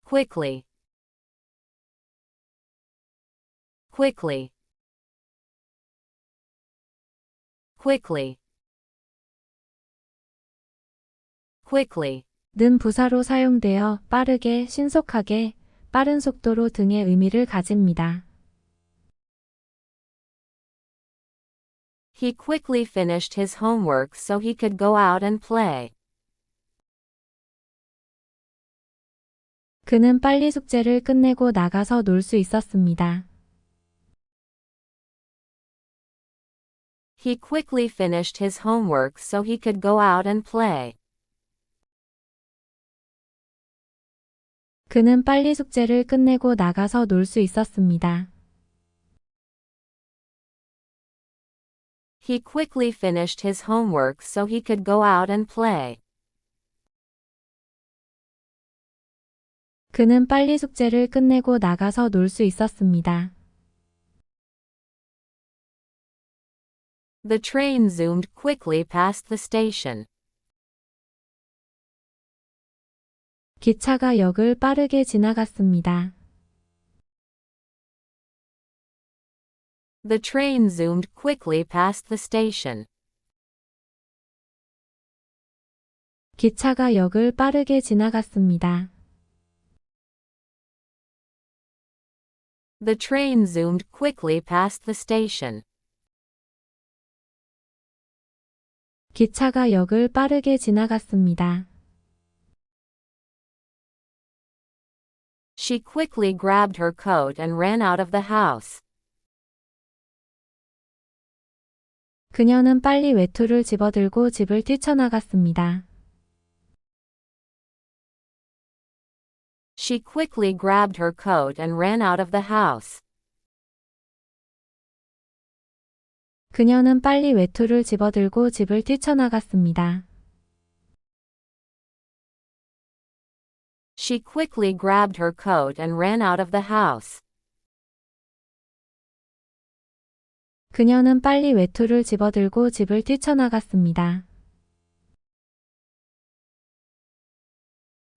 quickly, quickly, quickly, quickly. 는 부사로 사용되어 빠르게, 신속하게, 빠른 속도로 등의 의미를 가집니다. He quickly finished his homework so he could go out and play. 그는 빨리 숙제를 끝내고 나가서 놀 수 있었습니다. He quickly finished his homework so he could go out and play. 그는 빨리 숙제를 끝내고 나가서 놀 수 있었습니다. He quickly finished his homework so he could go out and play. 그는 빨리 숙제를 끝내고 나가서 놀 수 있었습니다. The train zoomed quickly past the station. 기차가 역을 빠르게 지나갔습니다. The train zoomed quickly past the station. 기차가 역을 빠르게 지나갔습니다. The train zoomed quickly past the station. 기차가 역을 빠르게 지나갔습니다. She quickly grabbed her coat and ran out of the house. 그녀는 빨리 외투를 집어들고 집을 뛰쳐나갔습니다. She quickly grabbed her coat and ran out of the house. 그녀는 빨리 외투를 집어들고 집을 뛰쳐나갔습니다. She quickly grabbed her coat and ran out of the house. 그녀는 빨리 외투를 집어들고 집을 뛰쳐나갔습니다.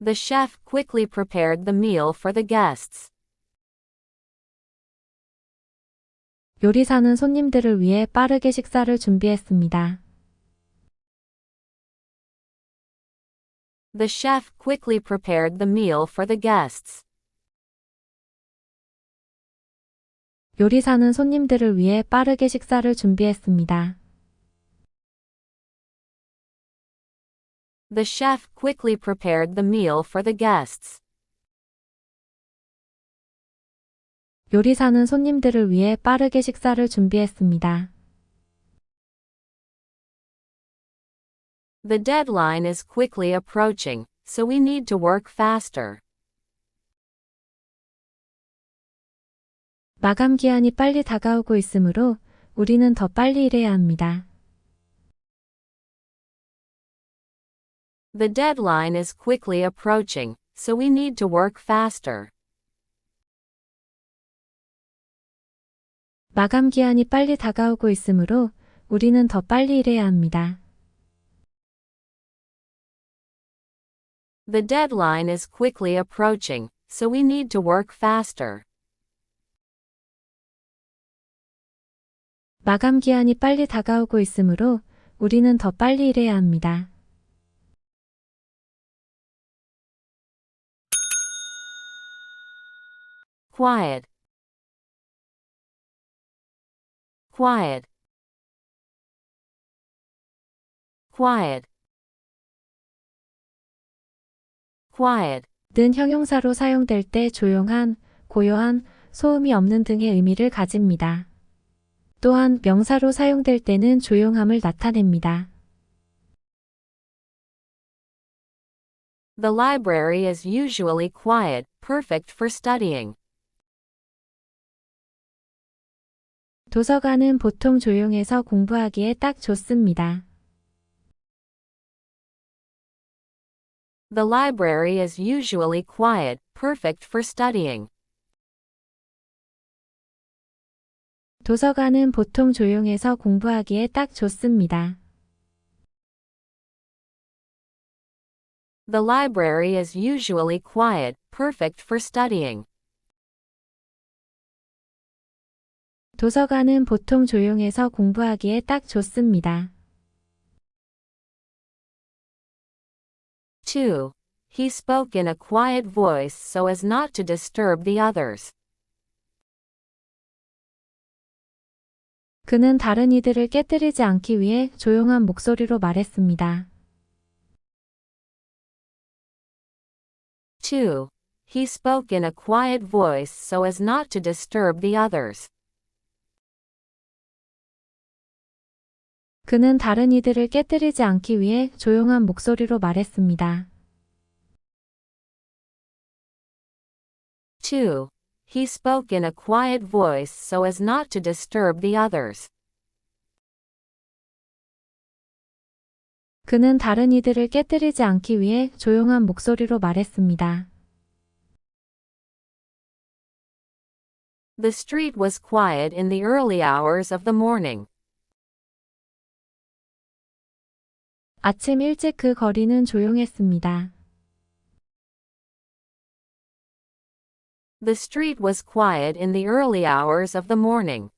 The chef quickly prepared the meal for the guests. 요리사는 손님들을 위해 빠르게 식사를 준비했습니다. The chef quickly prepared the meal for the guests. 요리사는 손님들을 위해 빠르게 식사를 준비했습니다. The chef quickly prepared the meal for the guests. 요리사는 손님들을 위해 빠르게 식사를 준비했습니다. The deadline is quickly approaching, so we need to work faster. 마감 기한이 빨리 다가오고 있으므로 우리는 더 빨리 일해야 합니다. The deadline is quickly approaching, so we need to work faster. 마감 기한이 빨리 다가오고 있으므로 우리는 더 빨리 일해야 합니다. The deadline is quickly approaching, so we need to work faster. 마감 기한이 빨리 다가오고 있으므로 우리는 더 빨리 일해야 합니다. Quiet. Quiet. Quiet. Quiet. 는 형용사로 사용될 때 조용한, 고요한, 소음이 없는 등의 의미를 가집니다. 또한 명사로 사용될 때는 조용함을 나타냅니다. The library is usually quiet, perfect for studying. 도서관은 보통 조용해서 공부하기에 딱 좋습니다. The library is usually quiet, perfect for studying. 도서관은 보통 조용해서 공부하기에 딱 좋습니다. The library is usually quiet, perfect for studying. 도서관은 보통 조용해서 공부하기에 딱 좋습니다. 2. He spoke in a quiet voice so as not to disturb the others. 그는 다른 이들을 깨뜨리지 않기 위해 조용한 목소리로 말했습니다. 2. He spoke in a quiet voice so as not to disturb the others. 그는 다른 이들을 깨뜨리지 않기 위해 조용한 목소리로 말했습니다. 2. He spoke in a quiet voice so as not to disturb the others. 그는 다른 이들을 깨뜨리지 않기 위해 조용한 목소리로 말했습니다. The street was quiet in the early hours of the morning. 아침 일찍 그 거리는 조용했습니다. The street was quiet in the early hours of the morning.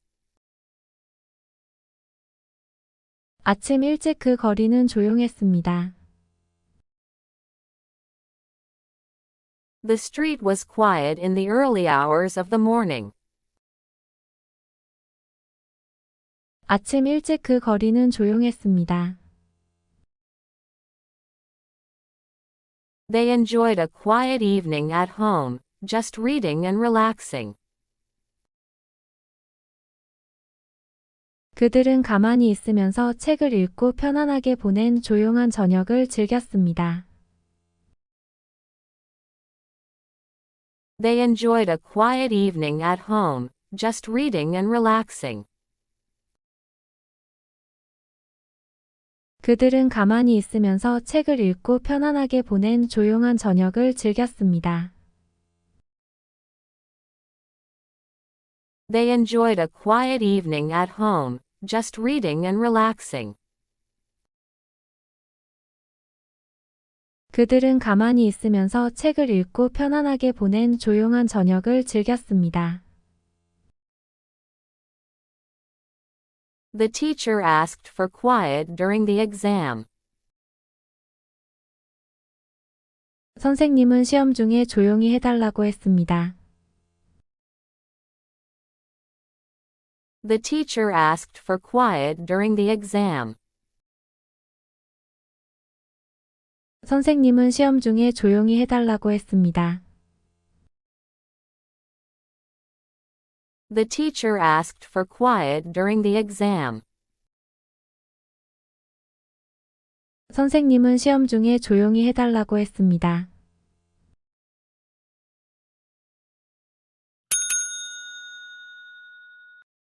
아침 일찍 그 거리는 조용했습니다. The street was quiet in the early hours of the morning. 아침 일찍 그 거리는 조용했습니다. They enjoyed a quiet evening at home, just reading and relaxing. 그들은 가만히 있으면서 책을 읽고 편안하게 보낸 조용한 저녁을 즐겼습니다. They enjoyed a quiet evening at home, just reading and relaxing. 그들은 가만히 있으면서 책을 읽고 편안하게 보낸 조용한 저녁을 즐겼습니다. They enjoyed a quiet evening at home, just reading and relaxing. 그들은 가만히 있으면서 책을 읽고 편안하게 보낸 조용한 저녁을 즐겼습니다. The teacher asked for quiet during the exam. 선생님은 시험 중에 조용히 해달라고 했습니다. The teacher asked for quiet during the exam. 선생님은 시험 중에 조용히 해달라고 했습니다. The teacher asked for quiet during the exam. 선생님은 시험 중에 조용히 해달라고 했습니다.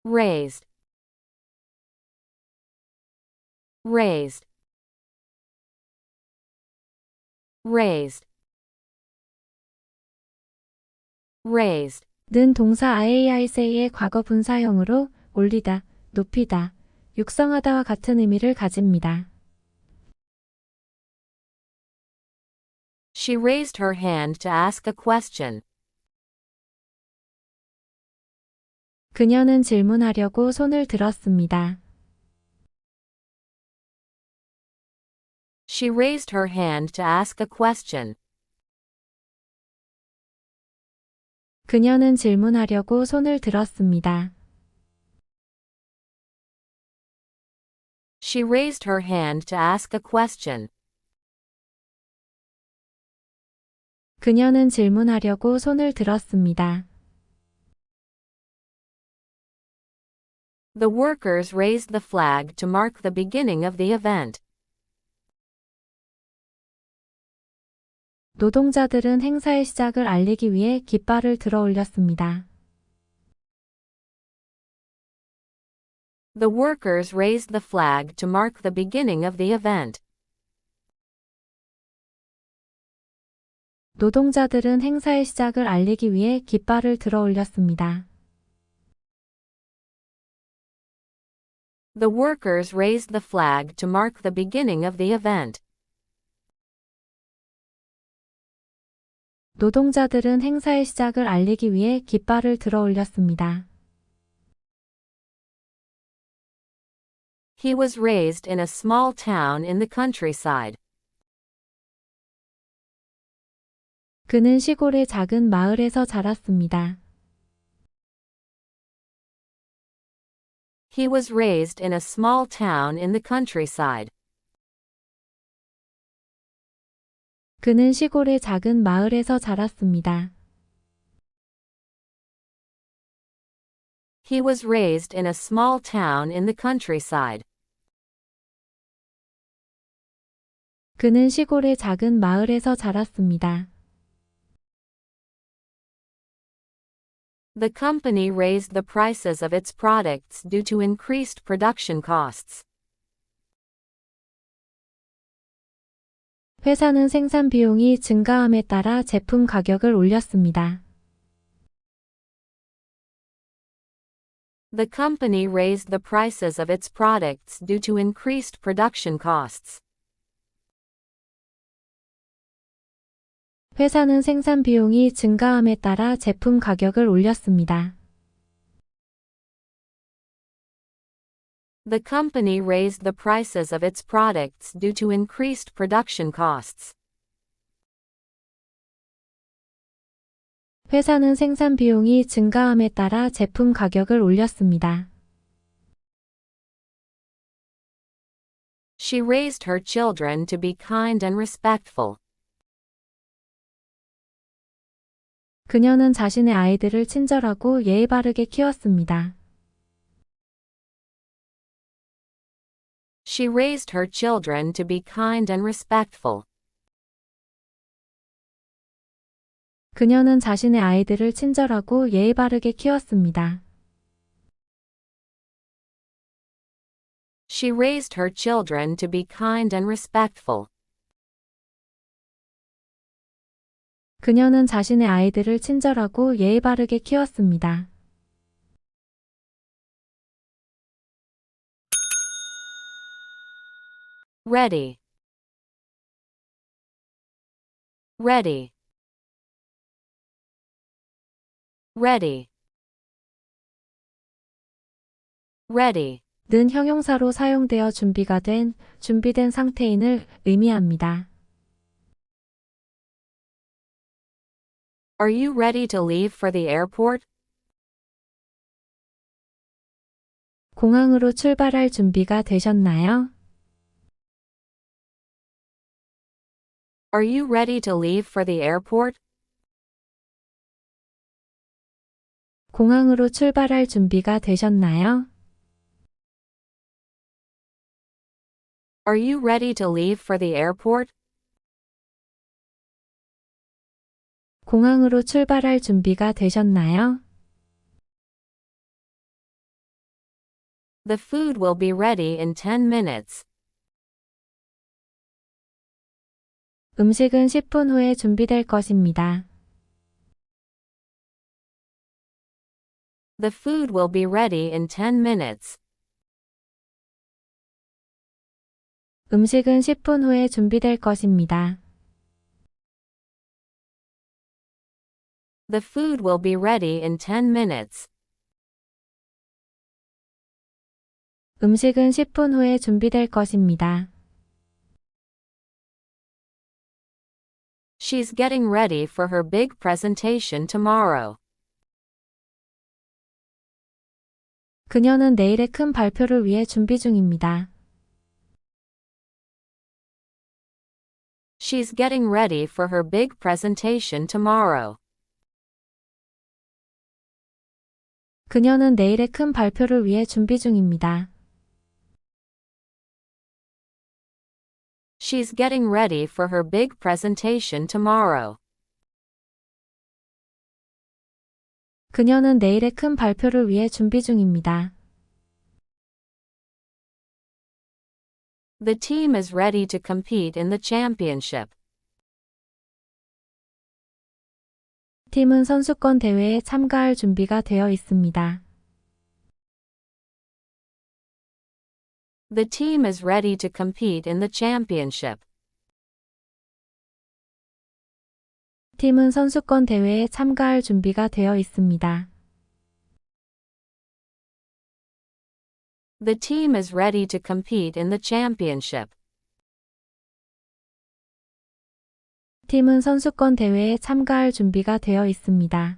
Raised. Raised. Raised. Raised. 는 동사 IAISA의 과거 분사형으로 올리다, 높이다, 육성하다와 같은 의미를 가집니다. She raised her hand to ask a question. 그녀는 질문하려고 손을 들었습니다. She raised her hand to ask a question. 그녀는 질문하려고 손을 들었습니다. She raised her hand to ask a question. 그녀는 질문하려고 손을 들었습니다. The workers raised the flag to mark the beginning of the event. 노동자들은 행사의 시작을 알리기 위해 깃발을 들어 올렸습니다. The workers raised the flag to mark the beginning of the event. 노동자들은 행사의 시작을 알리기 위해 깃발을 들어 올렸습니다. The workers raised the flag to mark the beginning of the event. 노동자들은 행사의 시작을 알리기 위해 깃발을 들어 올렸습니다. He was raised in a small town in the countryside. 그는 시골의 작은 마을에서 자랐습니다. He was raised in a small town in the countryside. 그는 시골의 작은 마을에서 자랐습니다. He was raised in a small town in the countryside. 그는 시골의 작은 마을에서 자랐습니다. The company raised the prices of its products due to increased production costs. 회사는 생산 비용이 증가함에 따라 제품 가격을 올렸습니다. The company raised the prices of its products due to increased production costs. 회사는 생산 비용이 증가함에 따라 제품 가격을 올렸습니다. The company raised the prices of its products due to increased production costs. 회사는 생산 비용이 증가함에 따라 제품 가격을 올렸습니다. She raised her children to be kind and respectful. 그녀는 자신의 아이들을 친절하고 예의 바르게 키웠습니다. She raised her children to be kind and respectful. 그녀는 자신의 아이들을 친절하고 예의 바르게 키웠습니다. She raised her children to be kind and respectful. 그녀는 자신의 아이들을 친절하고 예의 바르게 키웠습니다. Ready. Ready. Ready. Ready. 는 형용사로 사용되어 준비가 된, 준비된 상태인을 의미합니다. Are you ready to leave for the airport? 공항으로 출발할 준비가 되셨나요? Are you ready to leave for the airport? 공항으로 출발할 준비가 되셨나요? Are you ready to leave for the airport? 공항으로 출발할 준비가 되셨나요? The food will be ready in 10 minutes. 음식은 10분 후에 준비될 것입니다. The food will be ready in 10 minutes. 음식은 10분 후에 준비될 것입니다. The food will be ready in 10 minutes. 음식은 10분 후에 준비될 것입니다. She's getting ready for her big presentation tomorrow. 그녀는 내일의 큰 발표를 위해 준비 중입니다. She's getting ready for her big presentation tomorrow. 그녀는 내일의 큰 발표를 위해 준비 중입니다. She's getting ready for her big presentation tomorrow. 그녀는 내일의 큰 발표를 위해 준비 중입니다. The team is ready to compete in the championship. 팀은 선수권 대회에 참가할 준비가 되어 있습니다. The team is ready to compete in the championship. 팀은 선수권 대회에 참가할 준비가 되어 있습니다. The team is ready to compete in the championship. 팀은 선수권 대회에 참가할 준비가 되어 있습니다.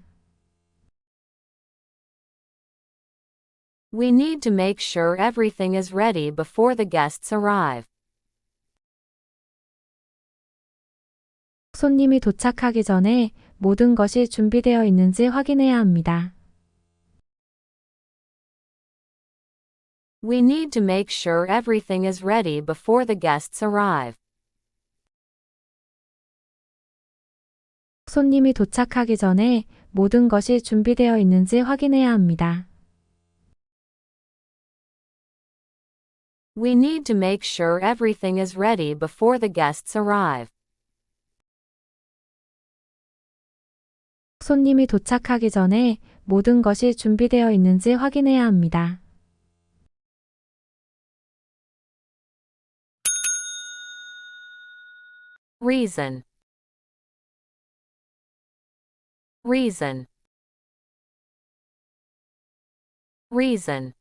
We need to make sure everything is ready before the guests arrive. 손님이 도착하기 전에 모든 것이 준비되어 있는지 확인해야 합니다. We need to make sure everything is ready before the guests arrive. 손님이 도착하기 전에 모든 것이 준비되어 있는지 확인해야 합니다. We need to make sure everything is ready before the guests arrive. 손님이 도착하기 전에 모든 것이 준비되어 있는지 확인해야 합니다. Reason. Reason. Reason.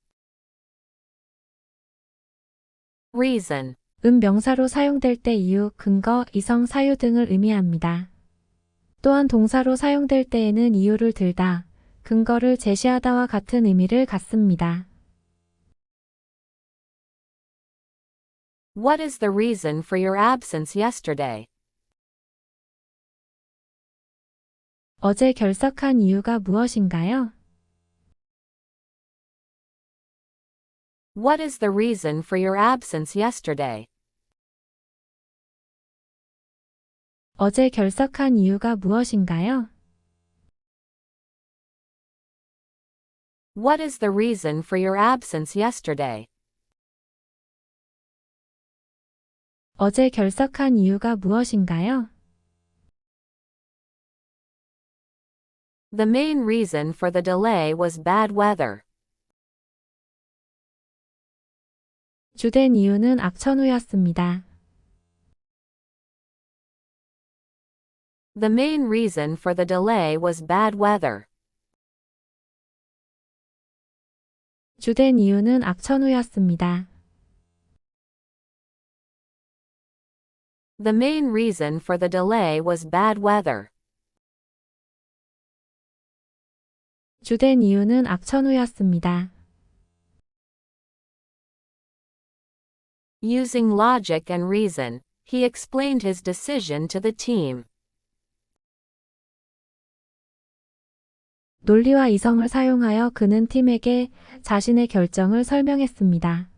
Reason. 명사로 사용될 때 이유, 근거, 이성, 사유 등을 의미합니다. 또한 동사로 사용될 때에는 이유를 들다, 근거를 제시하다와 같은 의미를 갖습니다. What is the reason for your absence yesterday? 어제 결석한 이유가 무엇인가요? What is the reason for your absence yesterday? 어제 결석한 이유가 무엇인가요? What is the reason for your absence yesterday? 어제 결석한 이유가 무엇인가요? The main reason for the delay was bad weather. 주된 이유는 악천후였습니다. The main reason for the delay was bad weather. 주된 이유는 악천후였습니다. The main reason for the delay was bad weather. 주된 이유는 악천후였습니다. Using logic and reason, he explained his decision to the team. 논리와 이성을 사용하여 그는 팀에게 자신의 결정을 설명했습니다.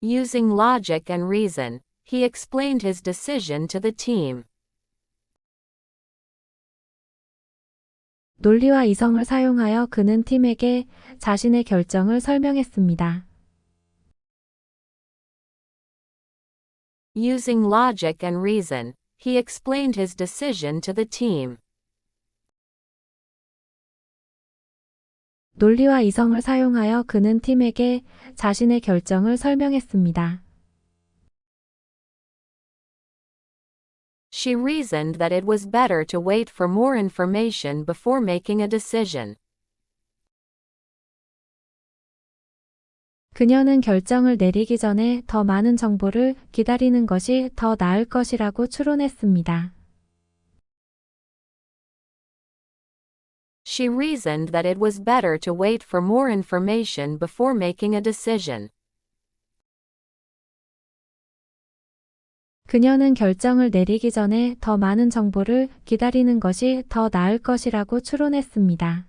Using logic and reason, he explained his decision to the team. 논리와 이성을 사용하여 그는 팀에게 자신의 결정을 설명했습니다. Using logic and reason, he explained his decision to the team. 논리와 이성을 사용하여 그는 팀에게 자신의 결정을 설명했습니다. She reasoned that it was better to wait for more information before making a decision. 그녀는 결정을 내리기 전에 더 많은 정보를 기다리는 것이 더 나을 것이라고 추론했습니다. She reasoned that it was better to wait for more information before making a decision. 그녀는 결정을 내리기 전에 더 많은 정보를 기다리는 것이 더 나을 것이라고 추론했습니다.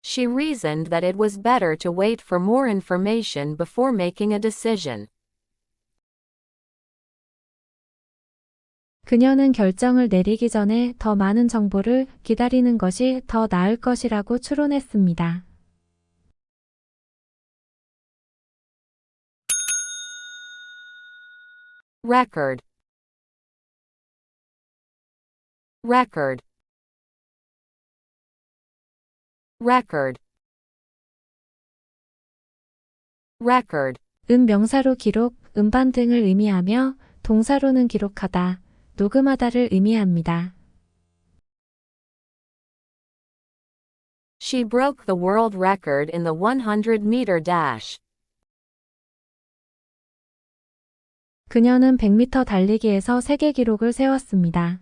She reasoned that it was better to wait for more information before making a decision. 그녀는 결정을 내리기 전에 더 많은 정보를 기다리는 것이 더 나을 것이라고 추론했습니다. Record. Record. Record. Record. 명사로 기록, 음반 등을 의미하며 동사로는 기록하다, 녹음하다를 의미합니다. She broke the world record in the 100-meter dash. 그녀는 100m 달리기에서 세계 기록을 세웠습니다.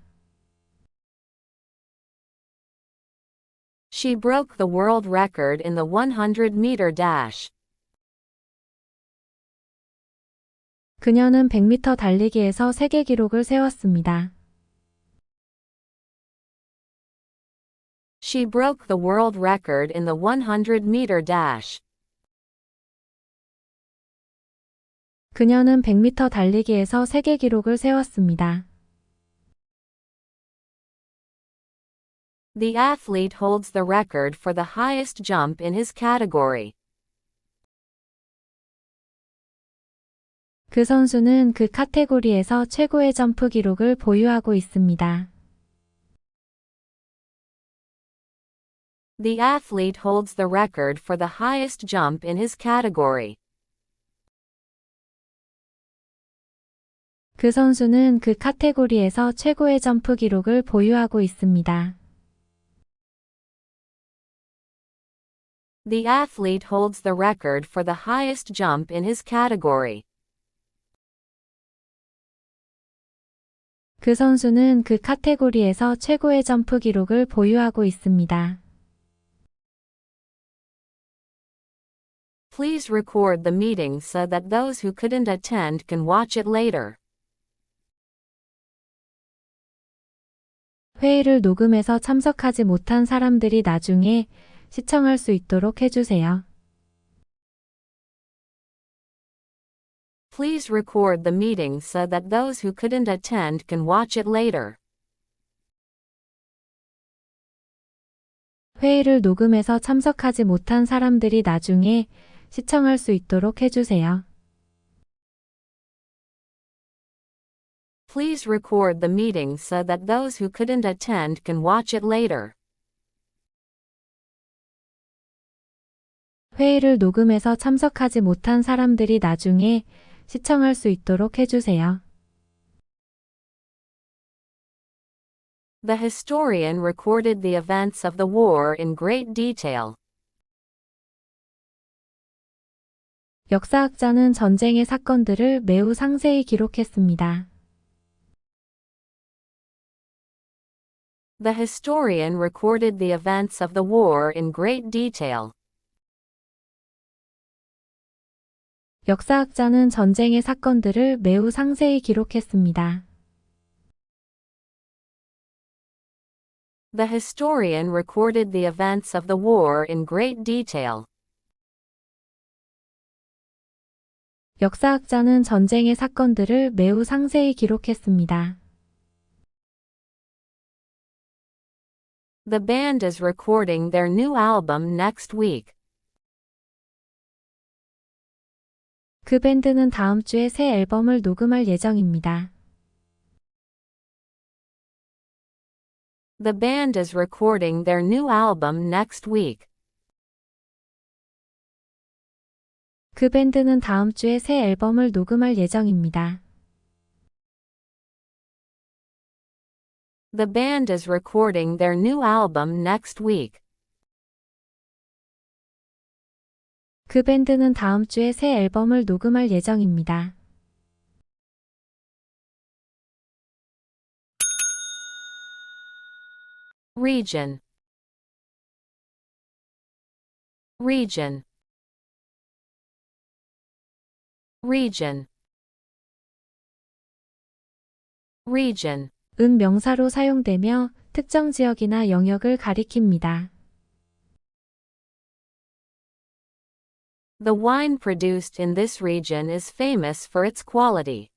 She broke the world record in the 100-meter dash. 그녀는 100m 달리기에서 세계 기록을 세웠습니다. She broke the world record in the 100-meter dash. 그녀는 100m 달리기에서 세계 기록을 세웠습니다. The athlete holds the record for the highest jump in his category. 그 선수는 그 카테고리에서 최고의 점프 기록을 보유하고 있습니다. The athlete holds the record for the highest jump in his category. 그 선수는 그 카테고리에서 최고의 점프 기록을 보유하고 있습니다. The athlete holds the record for the highest jump in his category. 그 선수는 그 카테고리에서 최고의 점프 기록을 보유하고 있습니다. Please record the meeting so that those who couldn't attend can watch it later. 회의를 녹음해서 참석하지 못한 사람들이 나중에 시청할 수 있도록 해주세요. Please record the meeting so that those who couldn't attend can watch it later. 회의를 녹음해서 참석하지 못한 사람들이 나중에 시청할 수 있도록 해주세요. Please record the meeting so that those who couldn't attend can watch it later. 회의를 녹음해서 참석하지 못한 사람들이 나중에 시청할 수 있도록 해주세요. The historian recorded the events of the war in great detail. 역사학자는 전쟁의 사건들을 매우 상세히 기록했습니다. The historian recorded the events of the war in great detail. 역사학자는 전쟁의 사건들을 매우 상세히 기록했습니다. The historian recorded the events of the war in great detail. 역사학자는 전쟁의 사건들을 매우 상세히 기록했습니다. The band is recording their new album next week. 그 밴드는 다음 주에 새 앨범을 녹음할 예정입니다. The band is recording their new album next week. 그 밴드는 다음 주에 새 앨범을 녹음할 예정입니다. The band is recording their new album next week. 그 밴드는 다음 주에 새 앨범을 녹음할 예정입니다. Region. Region. Region. Region. 은 명사로 사용되며 특정 지역이나 영역을 가리킵니다. The wine produced in this region is famous for its quality.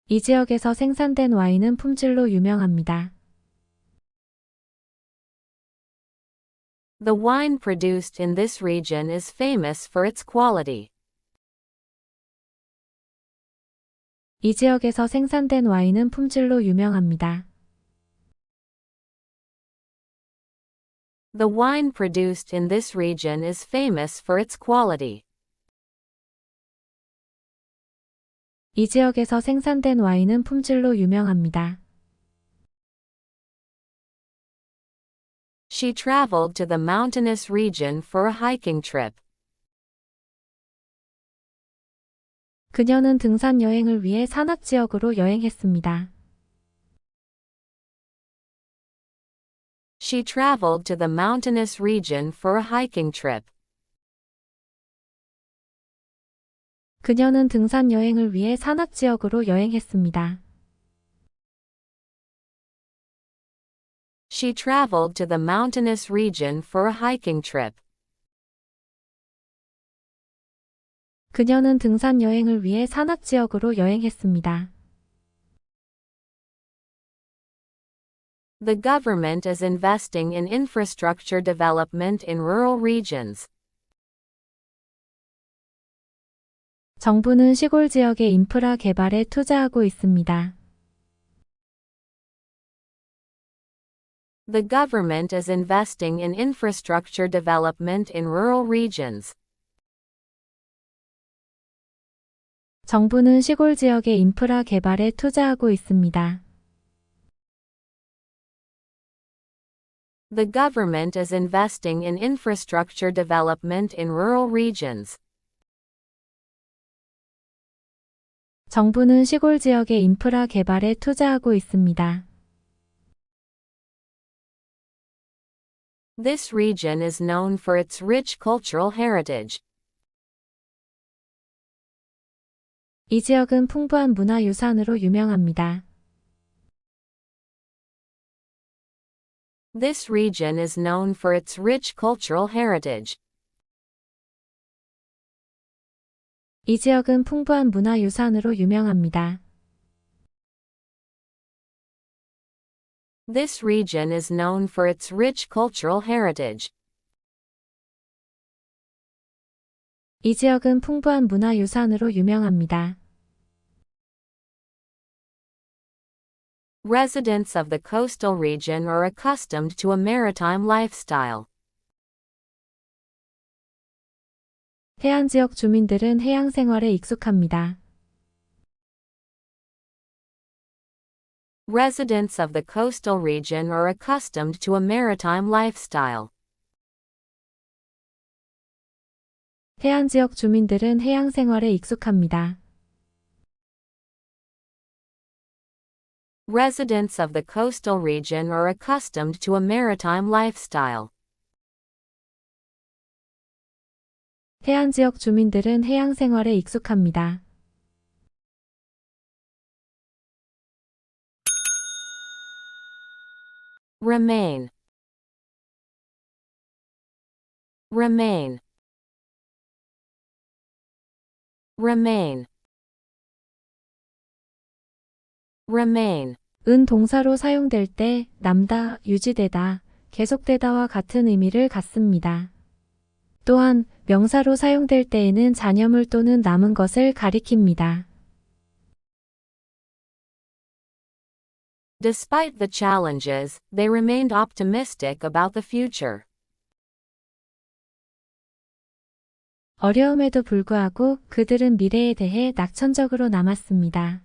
이 지역에서 생산된 와인은 품질로 유명합니다. The wine produced in this region is famous for its quality. 이 지역에서 생산된 와인은 품질로 유명합니다. The wine produced in this region is famous for its quality. 이 지역에서 생산된 와인은 품질로 유명합니다. She traveled to the mountainous region for a hiking trip. 그녀는 등산 여행을 위해 산악 지역으로 여행했습니다. She traveled to the mountainous region for a hiking trip. 그녀는 등산 여행을 위해 산악 지역으로 여행했습니다. She traveled to the mountainous region for a hiking trip. 그녀는 등산 여행을 위해 산악 지역으로 여행했습니다. The government is investing in infrastructure development in rural regions. 정부는 시골 지역의 인프라 개발에 투자하고 있습니다. The government is investing in infrastructure development in rural regions. 정부는 시골 지역의 인프라 개발에 투자하고 있습니다. The government is investing in infrastructure development in rural regions. 정부는 시골 지역의 인프라 개발에 투자하고 있습니다. This region is known for its rich cultural heritage. 이 지역은 풍부한 문화유산으로 유명합니다. This region is known for its rich cultural heritage. 이 지역은 풍부한 문화유산으로 유명합니다. This region is known for its rich cultural heritage. 이 지역은 풍부한 문화유산으로 유명합니다. Residents of the coastal region are accustomed to a maritime lifestyle. 해안 지역 주민들은 해양 생활에 익숙합니다. Residents of the coastal region are accustomed to a maritime lifestyle. 해안 지역 주민들은 해양 생활에 익숙합니다. Residents of the coastal region are accustomed to a maritime lifestyle. 해안 지역 주민들은 해양 생활에 익숙합니다. Remain. Remain. Remain. Remain. 은 동사로 사용될 때 남다, 유지되다, 계속되다와 같은 의미를 갖습니다. 또한 명사로 사용될 때에는 잔여물 또는 남은 것을 가리킵니다. Despite the challenges, they remained optimistic about the future. 어려움에도 불구하고 그들은 미래에 대해 낙천적으로 남았습니다.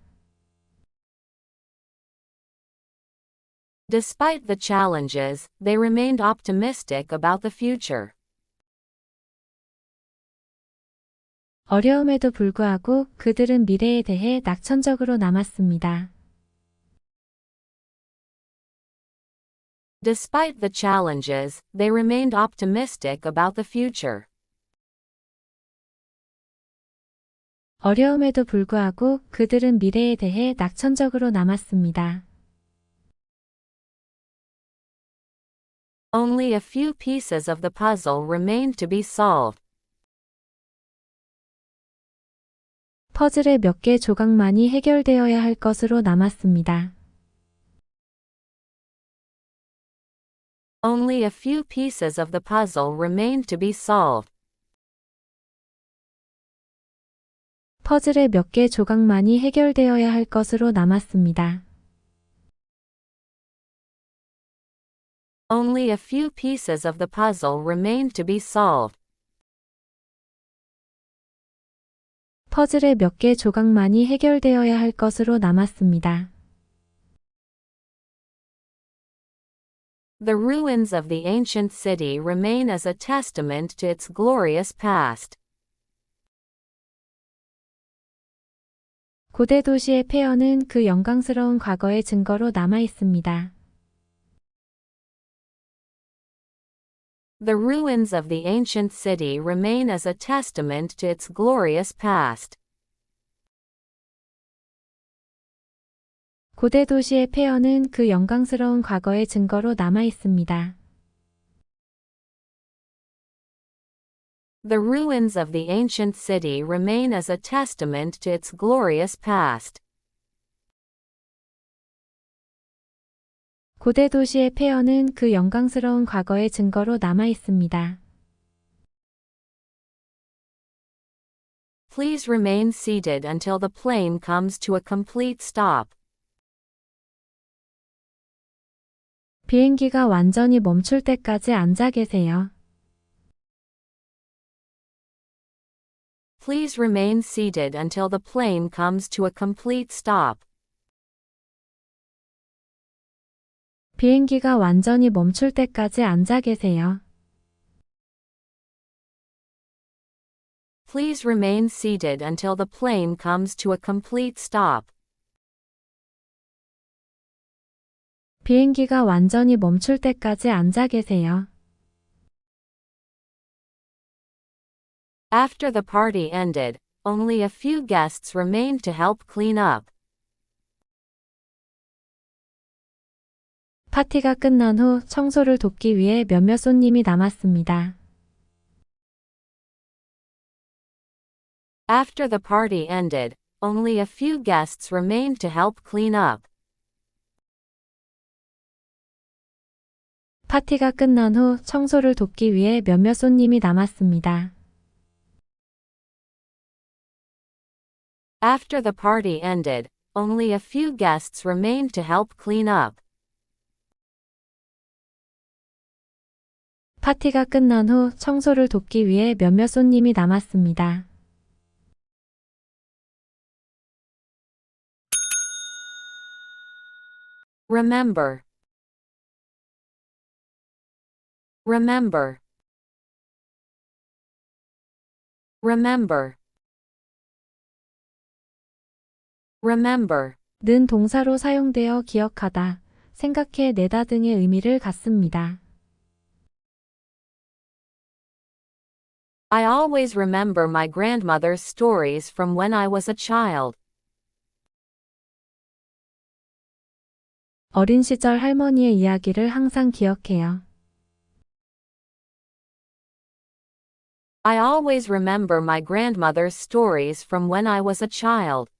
Despite the challenges, they remained optimistic about the future. 어려움에도 불구하고 그들은 미래에 대해 낙천적으로 남았습니다. Despite the challenges, they remained optimistic about the future. 어려움에도 불구하고 그들은 미래에 대해 낙천적으로 남았습니다. Only a few pieces of the puzzle remained to be solved. 퍼즐의 몇 개 조각만이 해결되어야 할 것으로 남았습니다. Only a few pieces of the puzzle remained to be solved. 퍼즐의 몇 개 조각만이 해결되어야 할 것으로 남았습니다. Only a few pieces of the puzzle remained to be solved. 퍼즐의 몇 개 조각만이 해결되어야 할 것으로 남았습니다. The ruins of the ancient city remain as a testament to its glorious past. 고대 도시의 폐허는 그 영광스러운 과거의 증거로 남아 있습니다. The ruins of the ancient city remain as a testament to its glorious past. 고대 도시의 폐허는 그 영광스러운 과거의 증거로 남아 있습니다. The ruins of the ancient city remain as a testament to its glorious past. 고대 도시의 폐허는 그 영광스러운 과거의 증거로 남아 있습니다. Please remain seated until the plane comes to a complete stop. 비행기가 완전히 멈출 때까지 앉아 계세요. Please remain seated until the plane comes to a complete stop. 비행기가 완전히 멈출 때까지 앉아 계세요. Please remain seated until the plane comes to a complete stop. 비행기가 완전히 멈출 때까지 앉아 계세요. After the party ended, only a few guests remained to help clean up. 파티가 끝난 후 청소를 돕기 위해 몇몇 손님이 남았습니다. After the party ended, only a few guests remained to help clean up. 파티가 끝난 후 청소를 돕기 위해 몇몇 손님이 남았습니다. After the party ended, only a few guests remained to help clean up. 파티가 끝난 후 청소를 돕기 위해 몇몇 손님이 남았습니다. Remember. Remember. Remember. Remember. 는 동사로 사용되어 기억하다, 생각해 내다 등의 의미를 갖습니다. I always remember my grandmother's stories from when I was a child. 어린 시절 할머니의 이야기를 항상 기억해요. I always remember my grandmother's stories from when I was a child.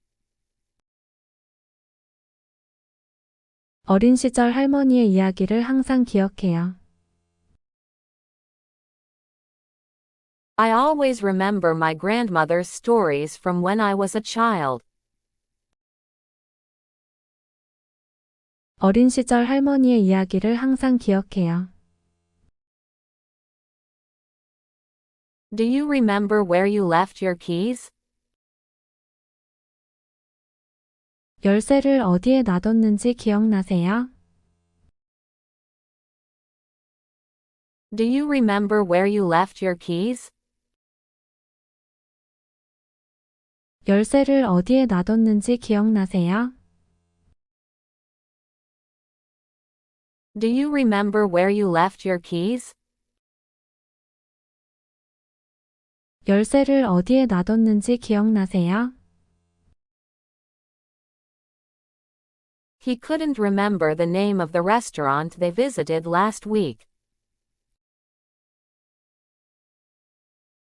어린 시절 할머니의 이야기를 항상 기억해요. I always remember my grandmother's stories from when I was a child. 어린 시절 할머니의 이야기를 항상 기억해요. Do you remember where you left your keys? 열쇠를 어디에 놔뒀는지 기억나세요? Do you remember where you left your keys? 열쇠를 어디에 놔뒀는지 기억나세요? Do you remember where you left your keys? 열쇠를 어디에 놔뒀는지 기억나세요? He couldn't remember the name of the restaurant they visited last week.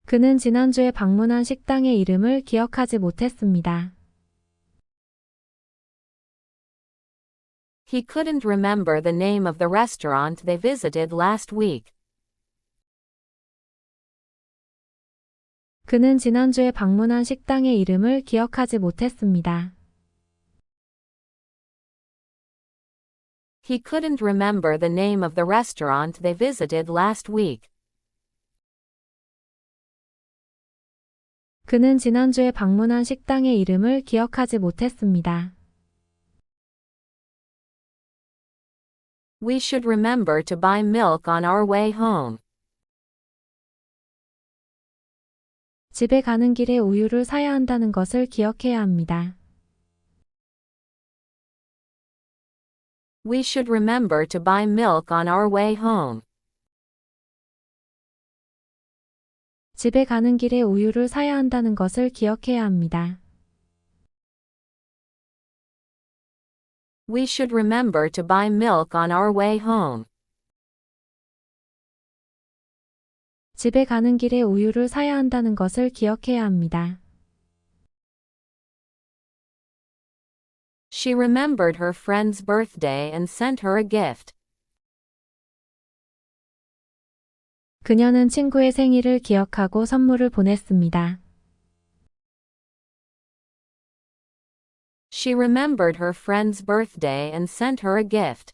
그는 지난주에 방문한 식당의 이름을 기억하지 못했습니다. He couldn't remember the name of the restaurant they visited last week. 그는 지난주에 방문한 식당의 이름을 기억하지 못했습니다. He couldn't remember the name of the restaurant they visited last week. 그는 지난주에 방문한 식당의 이름을 기억하지 못했습니다. We should remember to buy milk on our way home. 집에 가는 길에 우유를 사야 한다는 것을 기억해야 합니다. We should remember to buy milk on our way home. 집에 가는 길에 우유를 사야 한다는 것을 기억해야 합니다. We should remember to buy milk on our way home. 집에 가는 길에 우유를 사야 한다는 것을 기억해야 합니다. She remembered her friend's birthday and sent her a gift. 그녀는 친구의 생일을 기억하고 선물을 보냈습니다. She remembered her friend's birthday and sent her a gift.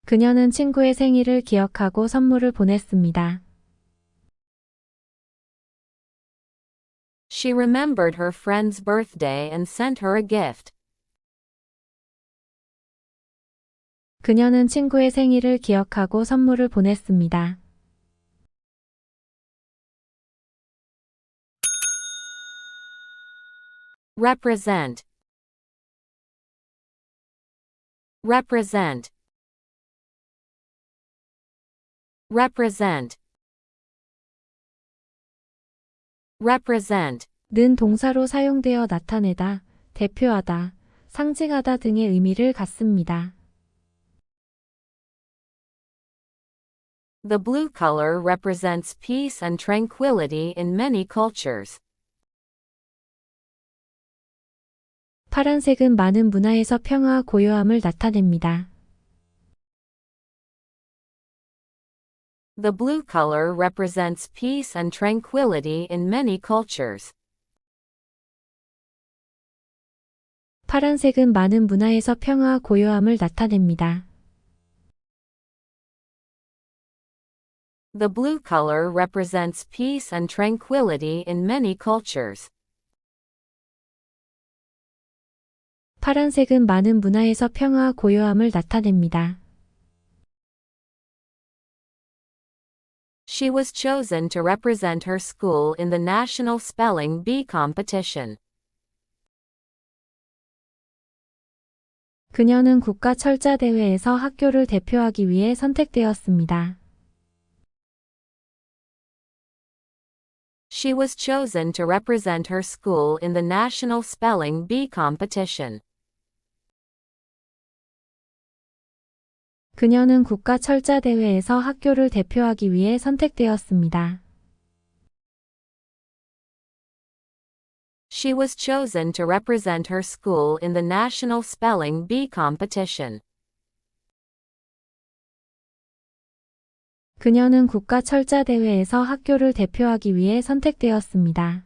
그녀는 친구의 생일을 기억하고 선물을 보냈습니다. She remembered her friend's birthday and sent her a gift. 그녀는 친구의 생일을 기억하고 선물을 보냈습니다. Represent. Represent. Represent. Represent. 는 동사로 사용되어 나타내다, 대표하다, 상징하다 등의 의미를 갖습니다. The blue color represents peace and tranquility in many cultures. 파란색은 많은 문화에서 평화와 고요함을 나타냅니다. The blue color represents peace and tranquility in many cultures. 파란색은 많은 문화에서 평화와 고요함을 나타냅니다. The blue color represents peace and tranquility in many cultures. 파란색은 많은 문화에서 평화와 고요함을 나타냅니다. She was chosen to represent her school in the National Spelling Bee competition. 그녀는 국가 철자 대회에서 학교를 대표하기 위해 선택되었습니다. She was chosen to represent her school in the National Spelling Bee competition. 그녀는 국가 철자 대회에서 학교를 대표하기 위해 선택되었습니다. She was chosen to represent her school in the National Spelling Bee competition. 그녀는 국가 철자 대회에서 학교를 대표하기 위해 선택되었습니다.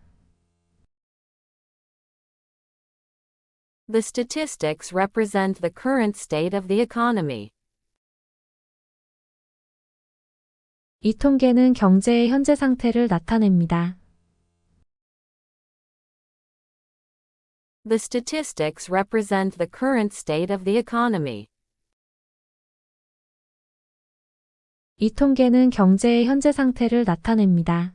The statistics represent the current state of the economy. 이 통계는 경제의 현재 상태를 나타냅니다. The statistics represent the current state of the economy. 이 통계는 경제의 현재 상태를 나타냅니다.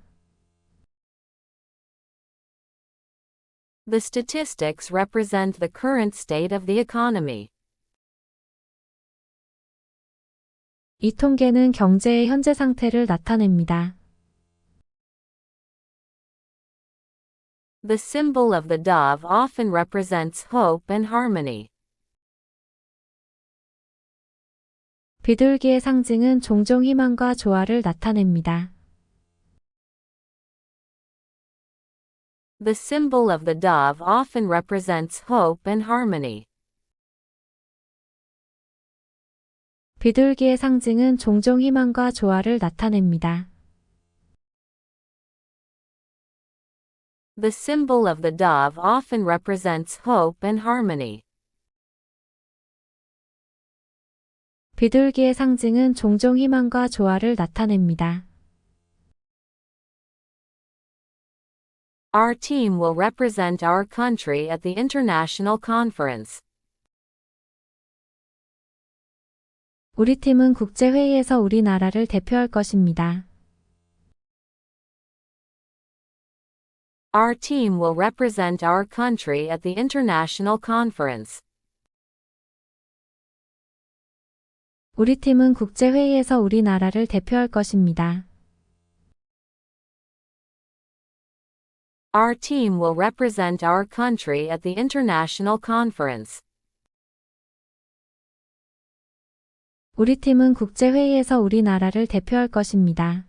The statistics represent the current state of the economy. 이 통계는 경제의 현재 상태를 나타냅니다. The symbol of the dove often represents hope and harmony. 비둘기의 상징은 종종 희망과 조화를 나타냅니다. The symbol of the dove often represents hope and harmony. 비둘기의 상징은 종종 희망과 조화를 나타냅니다. The symbol of the dove often represents hope and harmony. 비둘기의 상징은 종종 희망과 조화를 나타냅니다. Our team will represent our country at the international conference. 우리 팀은 국제회의에서 우리나라를 대표할 것입니다. Our team will represent our country at the international conference. 우리 팀은 국제회의에서 우리나라를 대표할 것입니다. Our team will represent our country at the international conference. 우리 팀은 국제회의에서 우리나라를 대표할 것입니다.